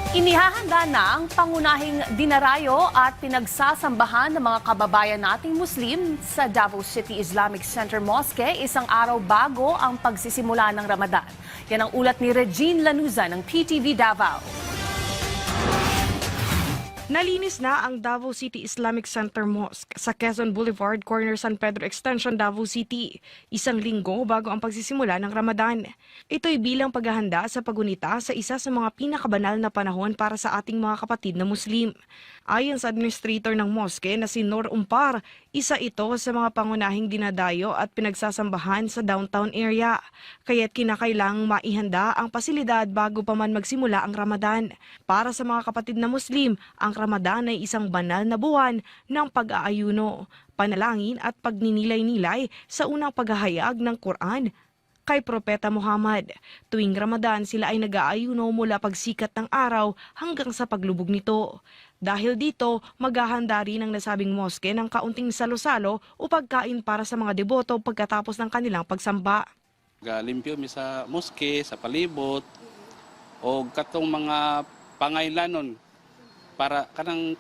Inihahanda na ang pangunahing dinarayo at pinagsasambahan ng mga kababayan nating Muslim sa Davao City Islamic Center Mosque isang araw bago ang pagsisimula ng Ramadan. Yan ang ulat ni Regine Lanuza ng PTV Davao. Nalinis na ang Davao City Islamic Center Mosque sa Quezon Boulevard, corner San Pedro Extension, Davao City, isang linggo bago ang pagsisimula ng Ramadan. Ito'y bilang paghahanda sa pagunita sa isa sa mga pinakabanal na panahon para sa ating mga kapatid na Muslim. Ayon sa administrator ng mosque na si Nur Umpar, isa ito sa mga pangunahing dinadayo at pinagsasambahan sa downtown area. Kaya't kinakailangang maihanda ang pasilidad bago pa man magsimula ang Ramadan. Para sa mga kapatid na Muslim, ang Ramadan ay isang banal na buwan ng pag-aayuno, panalangin at pagninilay-nilay sa unang paghahayag ng Quran kay Propeta Muhammad. Tuwing Ramadan, sila ay nag-aayuno mula pagsikat ng araw hanggang sa paglubog nito. Dahil dito, maghahanda rin ang nasabing mosque ng kaunting salo-salo o pagkain para sa mga deboto pagkatapos ng kanilang pagsamba. Limpyo mi sa mosque, sa palibot, o katong mga pangailanon para kanang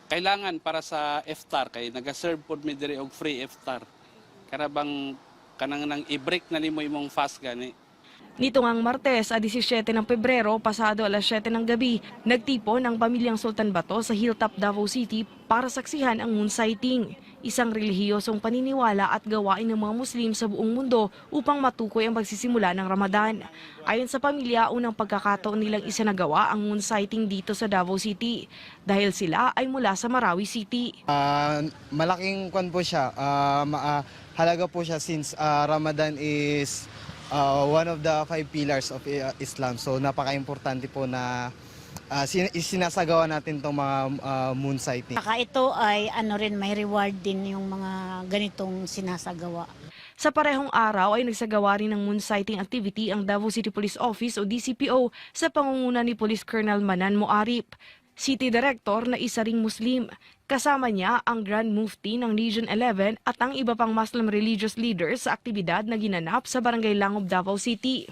kailangan para sa iftar kay naga-serve pod mi diri og free iftar. Karabang kanang nang i-break na nimo imong fast gani. Nito ngang Martes, 17 ng Pebrero, pasado alas 7 ng gabi, nagtipon ang pamilyang Sultan Bato sa Hilltop, Davao City para saksihan ang moon sighting, isang relihiyosong paniniwala at gawain ng mga Muslim sa buong mundo upang matukoy ang pagsisimula ng Ramadan. Ayon sa pamilya, unang pagkakataon nilang isinagawa ang moon sighting dito sa Davao City dahil sila ay mula sa Marawi City. Malaking kwan po siya, halaga po siya since Ramadan is one of the 5 pillars of Islam. So napaka-importante po na sinasagawa natin itong mga moon sighting. Saka ito ay may reward din yung mga ganitong sinasagawa. Sa parehong araw ay nagsagawa rin ng moon sighting activity ang Davao City Police Office o DCPO sa pangunguna ni Police Colonel Manan Moarip, City Director na isa ring Muslim. Kasama niya ang Grand Mufti ng Region 11 at ang iba pang Muslim religious leaders sa aktibidad na ginanap sa Barangay Langob, Davao City.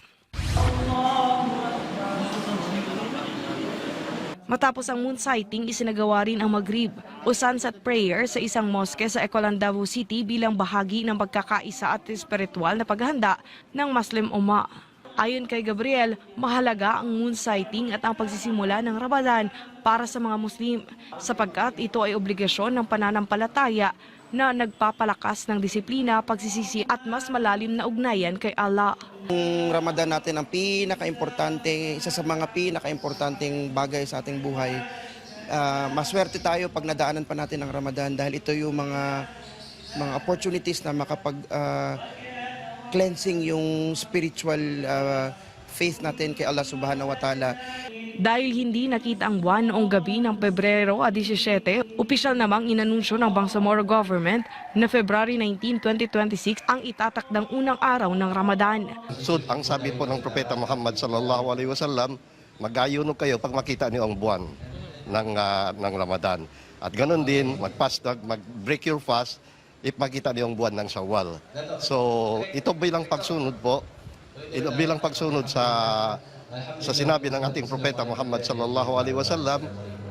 Matapos ang moon sighting, isinagawa rin ang Maghrib o sunset prayer sa isang mosque sa Ecolan, Davao City bilang bahagi ng pagkakaisa at espiritual na paghahanda ng Muslim Ummah. Ayon kay Gabriel, mahalaga ang moon sighting at ang pagsisimula ng Ramadan para sa mga Muslim sapagkat ito ay obligasyon ng pananampalataya na nagpapalakas ng disiplina, pagsisisi at mas malalim na ugnayan kay Allah. Ang Ramadan natin ang pinaka-importante, isa sa mga pinaka-importanteng bagay sa ating buhay. Maswerte tayo pag nadaanan pa natin ang Ramadan dahil ito yung mga opportunities na cleansing yung spiritual faith natin kay Allah Subhanahu wa Ta'ala. Dahil hindi nakita ang buwan noong gabi ng Pebrero 17, opisyal namang inanunsyo ng Bangsamoro government na February 19, 2026 ang itatakdang unang araw ng Ramadan. So, ang sabi po ng Propeta Muhammad sallallahu alaihi wasallam, mag-ayuno kayo pag makita niyo ang buwan ng Ramadan. At ganoon din, mag-break your fast ipakita niyo ang buwan ng Shawwal. So, ito bilang pagsunod po, sa sinabi ng ating Propeta Muhammad sallallahu alaihi wasallam.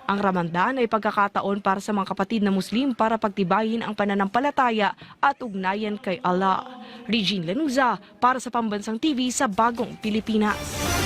Ang Ramadan ay pagkakataon para sa mga kapatid na Muslim para pagtibayin ang pananampalataya at ugnayan kay Allah. Regine Lanuza para sa Pambansang TV sa Bagong Pilipinas.